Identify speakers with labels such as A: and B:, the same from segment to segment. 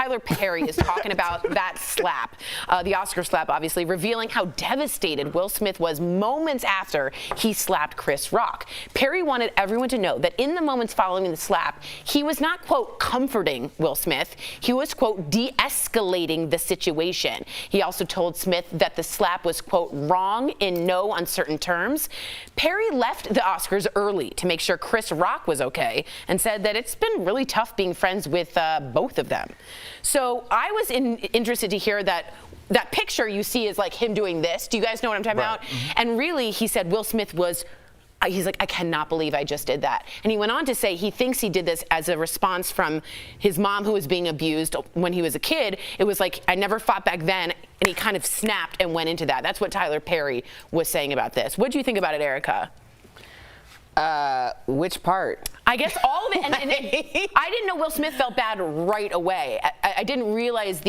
A: Tyler Perry is talking about that slap, the Oscar slap, obviously, revealing how devastated Will Smith was moments after he slapped Chris Rock. Perry wanted everyone to know that in the moments following the slap, he was not, quote, comforting Will Smith. He was, quote, de-escalating the situation. He also told Smith that the slap was, quote, wrong in no uncertain terms. Perry left the Oscars early to make sure Chris Rock was okay and said that it's been really tough being friends with both of them. So I was interested to hear that picture you see is like him doing this. Do you guys know what I'm talking about? Mm-hmm. And really, he said Will Smith was, he's like, I cannot believe I just did that. And he went on to say he thinks he did this as a response from his mom, who was being abused when he was a kid. It was like, I never fought back then. And he kind of snapped and went into that. That's what Tyler Perry was saying about this. What do you think about it, Erica?
B: Which part?
A: I guess all of it. And I didn't know Will Smith felt bad right away. I didn't realize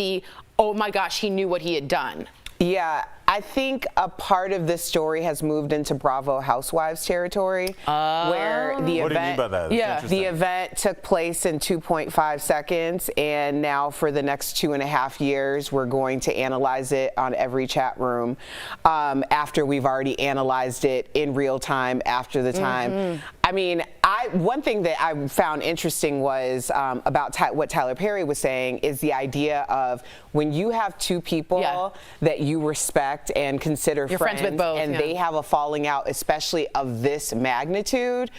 A: oh my gosh, he knew what he had done.
B: Yeah, I think a part of this story has moved into Bravo Housewives territory, where the
C: what
B: event,
C: do you mean by that?
B: Yeah, the event took place in 2.5 seconds, and now for the next 2.5 years, we're going to analyze it on every chat room after we've already analyzed it in real time after the time. Mm-hmm. I mean, one thing that I found interesting was about what Tyler Perry was saying is the idea of when you have two people that you respect and consider friends
A: with both,
B: and they have a falling out, especially of this magnitude,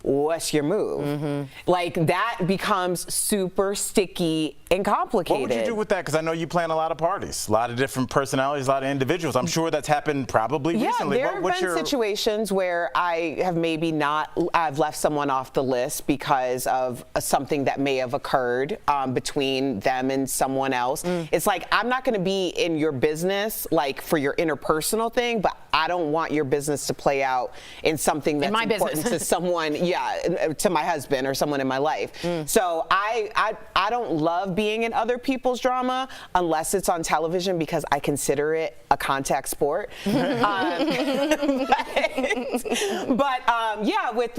B: what's your move? Mm-hmm. Like, that becomes super sticky and complicated.
C: What would you do with that? Because I know you plan a lot of parties, a lot of different personalities, a lot of individuals. I'm sure that's happened probably recently.
B: Yeah, there have been situations where I have I've left someone off the list because of something that may have occurred between them and someone else. It's like, I'm not going to be in your business, like, for your interpersonal thing, but I don't want your business to play out in something that's important to someone, to my husband or someone in my life. So I don't love being in other people's drama unless it's on television, because I consider it a contact sport. But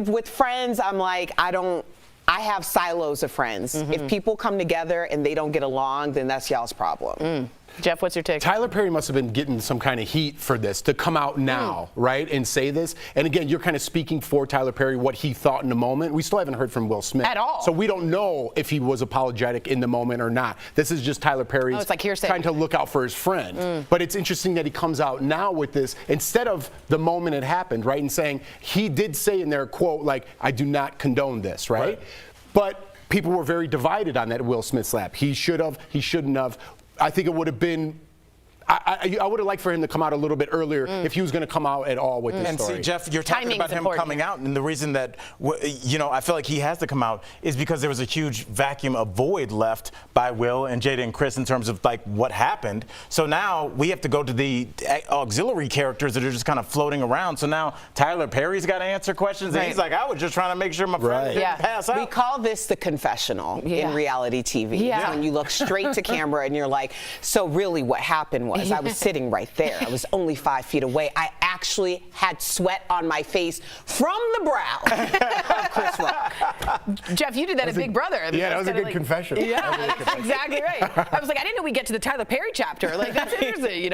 B: with friends, I'm like, I have silos of friends. If people come together and they don't get along, then that's y'all's problem.
A: Jeff, what's your take?
D: Tyler Perry must have been getting some kind of heat for this to come out now, right, and say this. And again, you're kind of speaking for Tyler Perry, what he thought in the moment. We still haven't heard from Will Smith
A: at all,
D: so we don't know if he was apologetic in the moment or not. This is just Tyler Perry's
A: it's like hearsay,
D: trying to look out for his friend. But it's interesting that he comes out now with this instead of the moment it happened, right, and saying he did say in there, quote, like, I do not condone this, right? But people were very divided on that Will Smith slap. He should have, he shouldn't have. I think it would have been, I would have liked for him to come out a little bit earlier if he was going to come out at all with this story.
C: And see, Jeff, you're talking about him coming out, and the reason that, I feel like he has to come out is because there was a huge vacuum, a void left by Will and Jada and Chris in terms of, like, what happened. So now we have to go to the auxiliary characters that are just kind of floating around. So now Tyler Perry's got to answer questions, and he's like, I was just trying to make sure my friend didn't pass out.
B: We call this the confessional in reality TV. Yeah. When you look straight to camera and you're like, so really what happened was I was sitting right there. I was only 5 feet away. I actually had sweat on my face from the brow of Chris Rock.
A: Jeff, you did that at Big Brother. I mean,
D: that was a good confession.
A: Yeah, that's exactly right. I was like, I didn't know we'd get to the Tyler Perry chapter. Like, that's interesting,